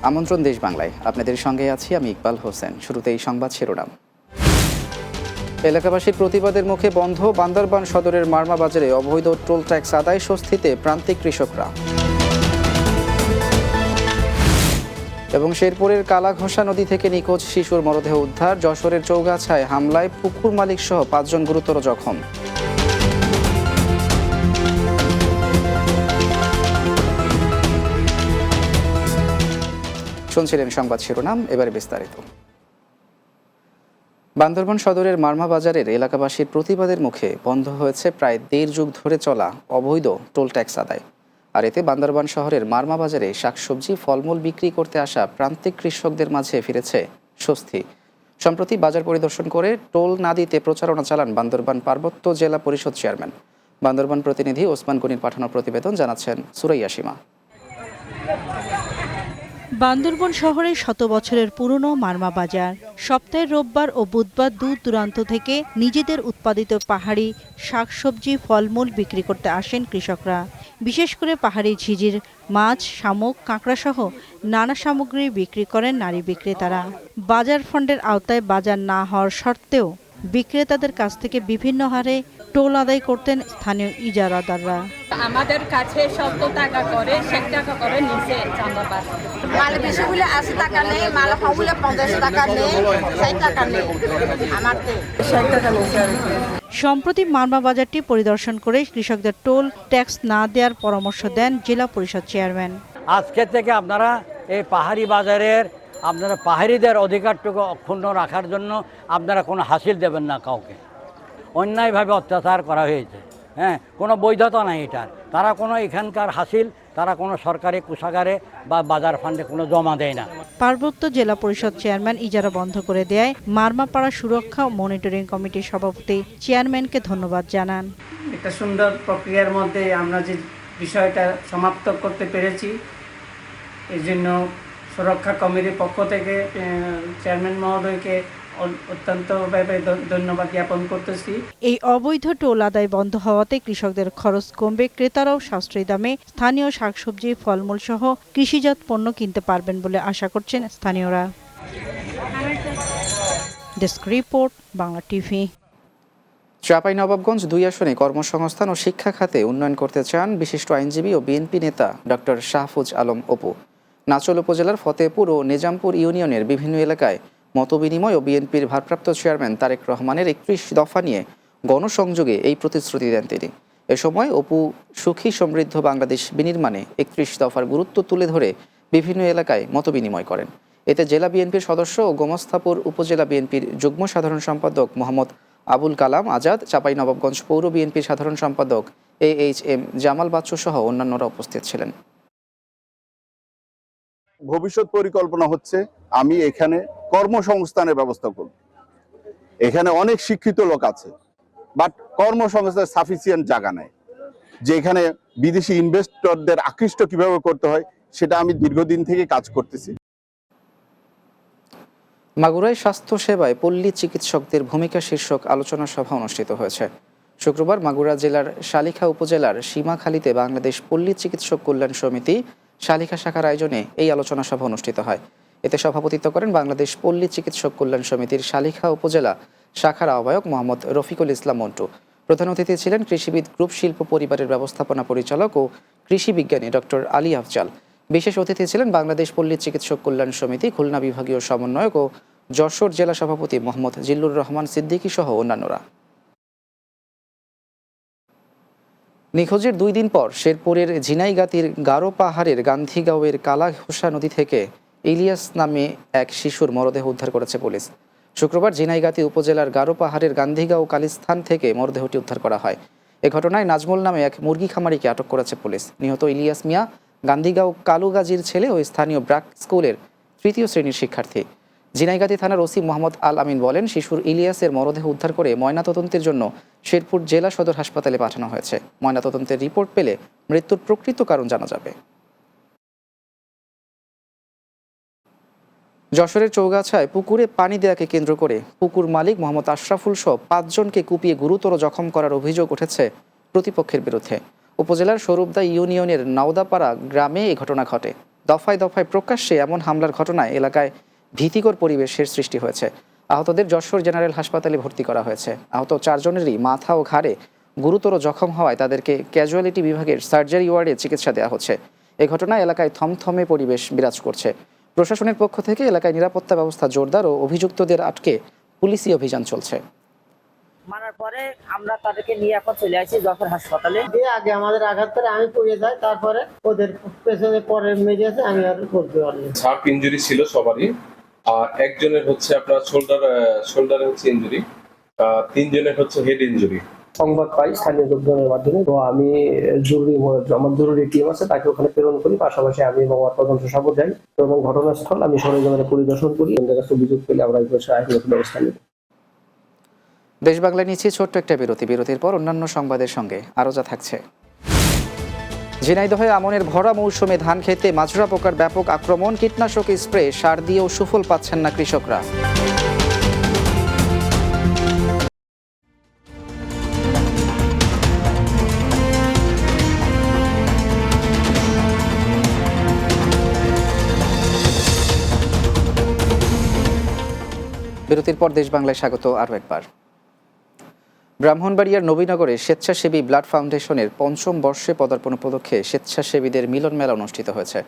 আমন্ত্রণ দেশ বাংলায়, আপনাদের সঙ্গে আছি আমি ইকবাল হোসেন। শুরুতেই সংবাদ শিরোনাম। এলাকাবাসীর প্রতিবাদের মুখে বন্ধ বান্দরবান সদরের মারমা বাজারে অবৈধ টোল ট্যাক্স আদায় স্বস্তিতে প্রান্তিক কৃষকরা। এবং শেরপুরের কালাঘোষা নদী থেকে নিখোঁজ শিশুর মরদেহ উদ্ধার। যশোরের চৌগাছায় হামলায় পুকুর মালিক সহ 5 জন গুরুতর জখম। শুনছিলেন সংবাদ শিরোনাম, এবারে বিস্তারিত। বান্দরবান সদরের মারমা বাজারের এলাকাবাসীর প্রতিবাদের মুখে বন্ধ হয়েছে প্রায় 1.5 যুগ ধরে চলা অবৈধ টোল ট্যাক্স আদায়। আর এতে বান্দরবান শহরের মারমা বাজারে শাকসবজি ফলমূল বিক্রি করতে আসা প্রান্তিক কৃষকদের মাঝে ফিরেছে স্বস্তি। সম্প্রতি বাজার পরিদর্শন করে টোল না দিতে প্রচারণা চালান বান্দরবান পার্বত্য জেলা পরিষদ চেয়ারম্যান। বান্দরবান প্রতিনিধি ওসমান গনির পাঠানো প্রতিবেদন জানাচ্ছেন সুরাইয়া সীমা। বান্দরবান শহরের 100 বছরের পুরনো মারমা বাজার। সপ্তাহের রোববার ও বুধবার দূর দূরান্ত থেকে নিজেদের উৎপাদিত পাহাড়ি শাকসবজি ফলমূল বিক্রি করতে আসেন কৃষকরা। বিশেষ করে পাহাড়ি ঝিঝির মাছ, শামুক, কাঁকড়া সহ নানা সামগ্রী বিক্রি করেন নারী বিক্রেতারা। বাজার ফান্ডের আওতায় বাজার না হওয়ার সত্ত্বেও বিক্রেতাদের কাছ থেকে বিভিন্ন হারে টোল আদায় করতেন স্থানীয় ইজারাদাররা। আমাদের কাছে 70 টাকা করে 60 টাকা করে নিচে চাঁদাবাদ। মাল বেশি বলে 80 টাকা নেই, মাল কম বলে 50 টাকা নেই, 60 টাকা নেই, আমার 60 টাকা নিচে। সম্প্রতি মারমা বাজারটি পরিদর্শন করে কৃষকদের টোল ট্যাক্স না দেওয়ার পরামর্শ দেন জেলা পরিষদ চেয়ারম্যান। আজকে থেকে আপনারা এই পাহাড়ি বাজারের আপনারা পাহাড়িদের অধিকারটুকু অক্ষুণ্ণ রাখার জন্য আপনারা কোনো হাসিল দেবেন না কাউকে। অন্যায়ভাবে অত্যাচার করা হয়েছে, কোনো বৈধতা নাই এটার। তারা কোনো এখানকার হাসিল তারা কোনো সরকারি কোষাগারে বা বাজার ফান্ডে কোনো জমা দেয় না। পার্বত্য জেলা পরিষদ চেয়ারম্যান ইজারা বন্ধ করে দেয় মারমাপাড়া সুরক্ষা ও মনিটরিং কমিটির সভাপতি চেয়ারম্যানকে ধন্যবাদ জানান। একটা সুন্দর প্রক্রিয়ার মধ্যে আমরা যে বিষয়টা সমাপ্ত করতে পেরেছি, এই জন্য সুরক্ষা কমিটির পক্ষ থেকে চেয়ারম্যান মহোদয়কে অত্যন্তভাবে ধন্যবাদ জ্ঞাপন করতেছি। এই অবৈধ টোল আদায় বন্ধ হওয়াতে কৃষকদের খরচ কমবে, ক্রেতারাও সাশ্রয়ী দামে স্থানীয় শাকসবজি ফলমূল সহ কৃষিজাত পণ্য কিনতে পারবেন বলে আশা করছেন স্থানীয়রা। Desk report, Bangla TV. Chapainawabganj 2 আসনে কর্মসংস্থান ও শিক্ষা খাতে উন্নয়ন করতে চান বিশিষ্ট আইনজীবী ও বিএনপি নেতা ডক্টর শাহফুজ আলম অপু। নাচল উপজেলার ফতেপুর ও নিজামপুর ইউনিয়নের বিভিন্ন এলাকায় মতবিনিময় ও বিএনপির ভারপ্রাপ্ত চেয়ারম্যান তারেক রহমানের 31 দফা নিয়ে গণসংযোগে এই প্রতিশ্রুতি দেন তিনি। এ সময় অপু সুখী সমৃদ্ধ বাংলাদেশ বিনির্মাণে 31 দফার গুরুত্ব তুলে ধরে বিভিন্ন এলাকায় মতবিনিময় করেন। এতে জেলা বিএনপির সদস্য ও গোমস্তাপুর উপজেলা বিএনপির যুগ্ম সাধারণ সম্পাদক মোহাম্মদ আবুল কালাম আজাদ, চাঁপাইনবাবগঞ্জ পৌর বিএনপির সাধারণ সম্পাদক AHM জামাল বাচ্চু সহ অন্যান্যরা উপস্থিত ছিলেন। ভবিষ্যৎ পরিকল্পনা হচ্ছে আমি এখানে কর্মসংস্থানের ব্যবস্থা করব। এখানে অনেক শিক্ষিত লোক আছে, বাট কর্মসংস্থানের সাফিসিয়েন্ট জায়গা নেই। যে এখানে বিদেশি ইনভেস্টরদের আকৃষ্ট কিভাবে করতে হয় সেটা আমি দীর্ঘদিন থেকে কাজ করতেছি। মাগুরায় স্বাস্থ্য সেবায় পল্লী চিকিৎসকদের ভূমিকা শীর্ষক আলোচনা সভা অনুষ্ঠিত হয়েছে। শুক্রবার মাগুরা জেলার শালিখা উপজেলার সীমাখালীতে বাংলাদেশ পল্লী চিকিৎসক কল্যাণ সমিতি শালিখা শাখার আয়োজনে এই আলোচনা সভা অনুষ্ঠিত হয়। এতে সভাপতিত্ব করেন বাংলাদেশ পল্লী চিকিৎসক কল্যাণ সমিতির শালিখা উপজেলা শাখার আহ্বায়ক মোহাম্মদ রফিকুল ইসলাম মন্টু। প্রধান অতিথি ছিলেন কৃষিবিদ গ্রুপ শিল্প পরিবারের ব্যবস্থাপনা পরিচালক ও কৃষি বিজ্ঞানী ডক্টর আলী আফজাল। বিশেষ অতিথি ছিলেন বাংলাদেশ পল্লী চিকিৎসক কল্যাণ সমিতি খুলনা বিভাগীয় সমন্বয়ক ও যশোর জেলা সভাপতি মোহাম্মদ জিল্লুর রহমান সিদ্দিকী সহ অন্যান্যরা। নিখোঁজের 2 দিন পর শেরপুরের ঝিনাইগাতির গারো পাহাড়ের গান্ধীগাঁওয়ের কালাঘোষা নদী থেকে ইলিয়াস নামে এক শিশুর মরদেহ উদ্ধার করেছে পুলিশ। শুক্রবার ঝিনাইগাতি উপজেলার গারো পাহাড়ের গান্ধীগাঁও কালিস্থান থেকে মরদেহটি উদ্ধার করা হয়। এ ঘটনায় নাজমুল নামে এক মুরগি খামারিকে আটক করেছে পুলিশ। নিহত ইলিয়াস মিয়া গান্ধীগাঁও কালুগাজীর ছেলে ও স্থানীয় ব্রাক স্কুলের 3য় শ্রেণীর শিক্ষার্থী। ঝিনাইগাতি থানার ওসি মোহাম্মদ আল আমিন বলেন, শিশুর ইলিয়াসের মরদেহ উদ্ধার করে ময়নাতদন্তের জন্য শেরপুর জেলা সদর হাসপাতালে পাঠানো হয়েছে। ময়নাতদন্তের রিপোর্ট পেলে মৃত্যুর প্রকৃত কারণ জানা যাবে। যশোরের চৌগাছায় পুকুরে পানি দেয়াকে কেন্দ্র করে পুকুর মালিক মোহাম্মদ আশরাফুল সহ 5 জনকে কুপিয়ে গুরুতর জখম করার অভিযোগ উঠেছে প্রতিপক্ষের বিরুদ্ধে। উপজেলার স্বরূপদা ইউনিয়নের নাওদাপাড়া গ্রামে এ ঘটনা ঘটে। দফায় দফায় প্রকাশ্যে এমন হামলার ঘটনায় এলাকায় ভীতিকর পরিবেশের সৃষ্টি হয়েছে। আহতদের যশোর জেনারেল হাসপাতালে ভর্তি করা হয়েছে। আহত 4 জনেরই মাথা ও ঘাড়ে গুরুতর জখম হওয়ায় তাদেরকে ক্যাজুয়ালিটি বিভাগের সার্জারি ওয়ার্ডে চিকিৎসা দেওয়া হচ্ছে। এই ঘটনায় এলাকায় থমথমে পরিবেশ বিরাজ করছে। প্রশাসনের পক্ষ থেকে এলাকায় নিরাপত্তা ব্যবস্থা জোরদার ও অভিযুক্তদের আটকে পুলিশি অভিযান চলছে। মারার পরে আমরা তাদেরকে নিয়ে এখন চলে আসি যশোর হাসপাতালে। দিয়ে আগে আমাদের আঘাত করে আমি পড়ে যাই, তারপরে ওদের পেছনে পরে মেরেছে, আমি আর করতে পারিনি। শার্প ইনজুরি ছিল সবারই, আর একজনের হচ্ছে আপনার শোল্ডারে হচ্ছে ইনজুরি, 3 জনের হচ্ছে হেড ইনজুরি। সংবাদ পাই স্থানীয় লোকজনের মাধ্যমে, তো আমি আমার জরুরি টিম আছে তাকে ওখানে প্রেরণ করি। পাশাপাশি আমি এবং আমার তদন্ত সাপোর্ট যাই এবং ঘটনাস্থল আমি সরেজমিনে পরিদর্শন করি। অভিযোগ পেলে আমরা এই বিষয়ে আইনগত ব্যবস্থা নেব। দেশ বাংলায় নিচ্ছে ছোট্ট একটা বিরতির পর অন্যান্য সংবাদের সঙ্গে আরও যা থাকছে। ঝিনাইদহে আমনের ভরা মৌসুমে ধান খেতে মাজরা পোকার ব্যাপক আক্রমণ, কীটনাশক স্প্রে সার দিয়েও সুফল পাচ্ছেন না কৃষকরা। বিরতির পর দেশ বাংলায় স্বাগত আরও একবার। ব্রাহ্মণবাড়িয়ার নবীনগরে স্বেচ্ছাসেবী ব্লাড ফাউন্ডেশনের 5ম বর্ষে পদার্পণ উপলক্ষে স্বেচ্ছাসেবীদের মিলন মেলা অনুষ্ঠিত হয়েছে।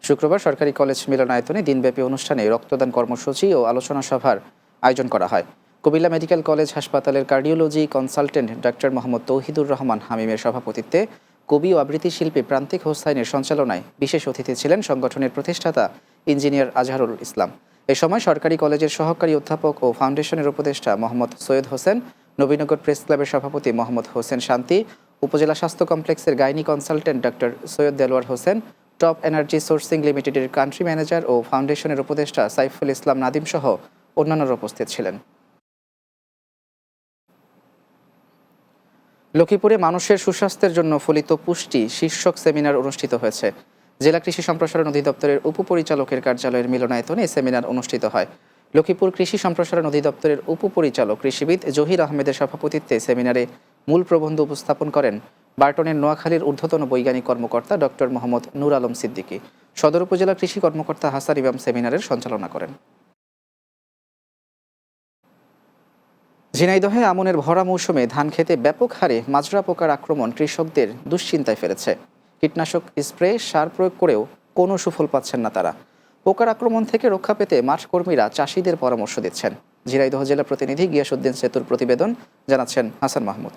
শুক্রবার সরকারি কলেজ মিলনায়তনে দিনব্যাপী অনুষ্ঠানে রক্তদান কর্মসূচি ও আলোচনা সভার আয়োজন করা হয়। কুমিল্লা মেডিকেল কলেজ হাসপাতালের cardiology consultant doctor Mohammad Touhidur Rahman হামিমের সভাপতিত্বে কবি ও আবৃত্তি শিল্পী প্রান্তিক হোসাইনের সঞ্চালনায় বিশেষ অতিথি ছিলেন সংগঠনের প্রতিষ্ঠাতা ইঞ্জিনিয়ার আজহারুল ইসলাম। এ সময় সরকারি কলেজের সহকারী অধ্যাপক ও ফাউন্ডেশনের উপদেষ্টা মোহাম্মদ সৈয়দ হোসেন, নবীনগর প্রেস ক্লাবের সভাপতি মোহাম্মদ হোসেন শান্তি, উপজেলা স্বাস্থ্য কমপ্লেক্সের gynae consultant doctor Syed Delwar Hossain, top energy sourcing লিমিটেডের কান্ট্রি ম্যানেজার ও ফাউন্ডেশনের উপদেষ্টা সাইফুল ইসলাম নাদিম সহ অন্যান্যরা উপস্থিত ছিলেন। লক্ষ্মীপুরে মানুষের সুস্বাস্থ্যের জন্য ফলিত পুষ্টি শীর্ষক সেমিনার অনুষ্ঠিত হয়েছে। জেলা কৃষি সম্প্রসারণ অধিদপ্তরের উপপরিচালকের কার্যালয়ের মিলনায়তনে এই সেমিনার অনুষ্ঠিত হয়। লক্ষ্মীপুর কৃষি সম্প্রসারণ অধিদপ্তরের উপপরিচালক কৃষিবিদ জহির আহমেদের সভাপতিত্বে সেমিনারে মূল প্রবন্ধ উপস্থাপন করেন বার্টনের নোয়াখালীর ঊর্ধ্বতন বৈজ্ঞানিক কর্মকর্তা ডক্টর মোহাম্মদ নূর আলম সিদ্দিকী। সদর উপজেলা কৃষি কর্মকর্তা হাসান ইমাম সেমিনারের সঞ্চালনা করেন। ঝিনাইদহে আমনের ভরা মৌসুমে ধান খেতে ব্যাপক হারে মাজরা পোকার আক্রমণ কৃষকদের দুশ্চিন্তায় ফেলেছে। কীটনাশক স্প্রে সার প্রয়োগ করেও কোনো সুফল পাচ্ছেন না তারা। পোকার আক্রমণ থেকে রক্ষা পেতে মাঠ কর্মীরা চাষিদের পরামর্শ দিচ্ছেন। ঝিনাইদহ জেলা প্রতিনিধি গিয়াসউদ্দিন সেতুর প্রতিবেদন, জানাচ্ছেন হাসান মাহমুদ।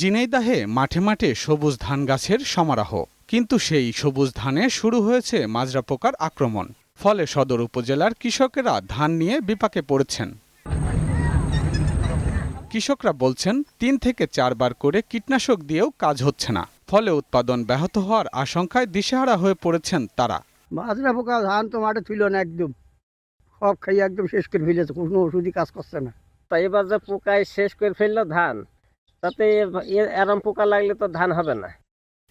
ঝিনাইদহে মাঠে মাঠে সবুজ ধান গাছের সমারোহ, কিন্তু সেই সবুজ ধানে শুরু হয়েছে মাজরা পোকার আক্রমণ। ফলে সদর উপজেলার কৃষকেরা ধান নিয়ে বিপাকে পড়েছেন। কৃষকরা বলছেন 3 থেকে 4 বার করে কীটনাশক দিয়েও কাজ হচ্ছে না। ফলে উৎপাদন ব্যাহত হওয়ার আশঙ্কায় দিশেহারা হয়ে পড়েছেন তারা। মাজরা পোকা ধান তো মাঠে ছিল না, একদম সব খাইয়ে একদম শেষ করে ফেলেছে, কোনো ওষুধই কাজ করছে না। তাই এবার যে পোকায় শেষ করে ফেললো ধান, তাতে এরম পোকা লাগলে তো ধান হবে না।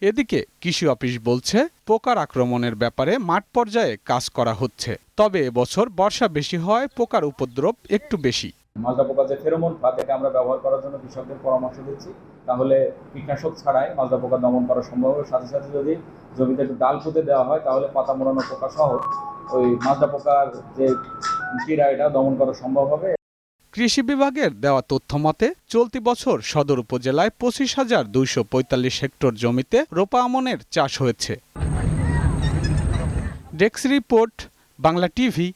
এদিকে কৃষি অফিস বলছে পোকার আক্রমণের ব্যাপারে মাঠ পর্যায়ে কাজ করা হচ্ছে, তবে এবছর বর্ষা বেশি হওয়ায় পোকার উপদ্রব একটু বেশি। মাজরা পোকা যে ফেরোমন ফাঁদ, এটা আমরা ব্যবহার করার জন্য কৃষকদের পরামর্শ দিচ্ছি। তাহলে কীটনাশক ছাড়াই মাজরা পোকা দমন করা সম্ভব হবে। সাথে সাথে যদি জমিতে একটু ডাল পুঁতে দেওয়া হয়, তাহলে পাতা মোড়ানো পোকা সহ ওই মাজরা পোকার যে কীড়া, এটা দমন করা সম্ভব হবে। কৃষি বিভাগের দেওয়া তথ্য মতে চলতি বছর সদর উপজেলায় 25,245 হেক্টর জমিতে রোপা আমনের চাষ হয়েছে। Desk report, Bangla TV.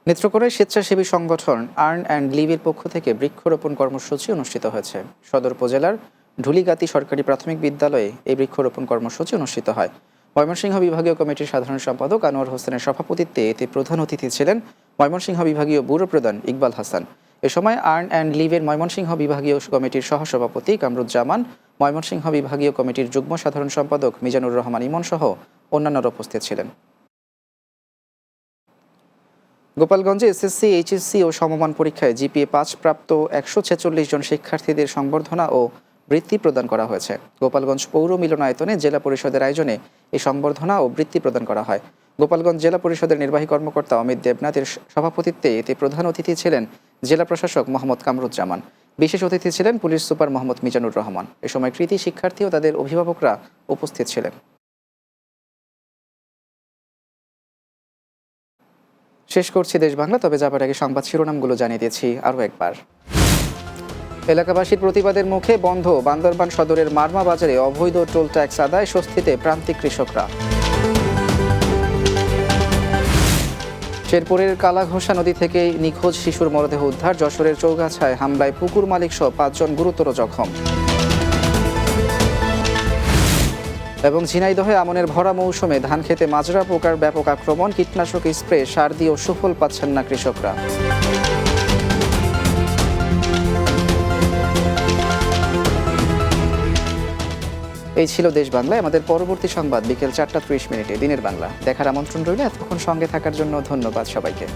নেত্রকোনায় স্বেচ্ছাসেবী সংগঠন আর্ন অ্যান্ড লিভের পক্ষ থেকে বৃক্ষরোপণ কর্মসূচি অনুষ্ঠিত হয়েছে। সদর উপজেলার ঢুলিগাতি সরকারি প্রাথমিক বিদ্যালয়ে এই বৃক্ষরোপণ কর্মসূচি অনুষ্ঠিত হয়। ময়মনসিংহ বিভাগীয় কমিটির সাধারণ সম্পাদক আনোয়ার হোসেনের সভাপতিত্বে এতে প্রধান অতিথি ছিলেন ময়মনসিংহ বিভাগীয় ব্যুরো প্রধান ইকবাল হাসান। এ সময় আর্ন অ্যান্ড লিভের ময়মনসিংহ বিভাগীয় কমিটির সহসভাপতি কামরুজ্জামান, ময়মনসিংহ বিভাগীয় কমিটির যুগ্ম সাধারণ সম্পাদক মিজানুর রহমান ইমন সহ অন্যান্যরা উপস্থিত ছিলেন। গোপালগঞ্জে এসএসসি, এইচএসসি ও সমমান পরীক্ষায় জিপিএ 5 প্রাপ্ত 146 জন শিক্ষার্থীদের সংবর্ধনা ও বৃত্তি প্রদান করা হয়েছে। গোপালগঞ্জ পৌর মিলনায়তনে জেলা পরিষদের আয়োজনে এই সংবর্ধনা ও বৃত্তি প্রদান করা হয়। গোপালগঞ্জ জেলা পরিষদের নির্বাহী কর্মকর্তা অমিত দেবনাথের সভাপতিত্বে এতে প্রধান অতিথি ছিলেন জেলা প্রশাসক মোহাম্মদ কামরুজ্জামান। বিশেষ অতিথি ছিলেন পুলিশ সুপার মোহাম্মদ মিজানুর রহমান। এ সময় কৃতী শিক্ষার্থী ও তাদের অভিভাবকরা উপস্থিত ছিলেন। শেষ করছি দেশ বাংলা, তবে যাবার আগে সংবাদ শিরোনামগুলো জানিয়ে দিয়েছি আরও একবার। এলাকাবাসীর প্রতিবাদের মুখে বন্ধ বান্দরবান সদরের মারমা বাজারে অবৈধ টোল ট্যাক্স আদায়, স্বস্তিতে প্রান্তিক কৃষকরা। শেরপুরের কালাঘোষা নদী থেকে নিখোঁজ শিশুর মরদেহ উদ্ধার, যশোরের চৌগাছায় হামলায় পুকুর মালিক সহ 5 জন গুরুতর জখম। এবং ঝিনাইদহে আমনের ভরা মৌসুমে ধান খেতে মাজরা পোকার ব্যাপক আক্রমণ, কীটনাশক স্প্রে সার দিয়েও সুফল পাচ্ছেন না কৃষকরা। এই ছিল দেশ বাংলায়। আমাদের পরবর্তী সংবাদ বিকেল 4টা 30 মিনিটে দিনের বাংলা দেখার আমন্ত্রণ রইল। এতক্ষণ সঙ্গে থাকার জন্য ধন্যবাদ সবাইকে।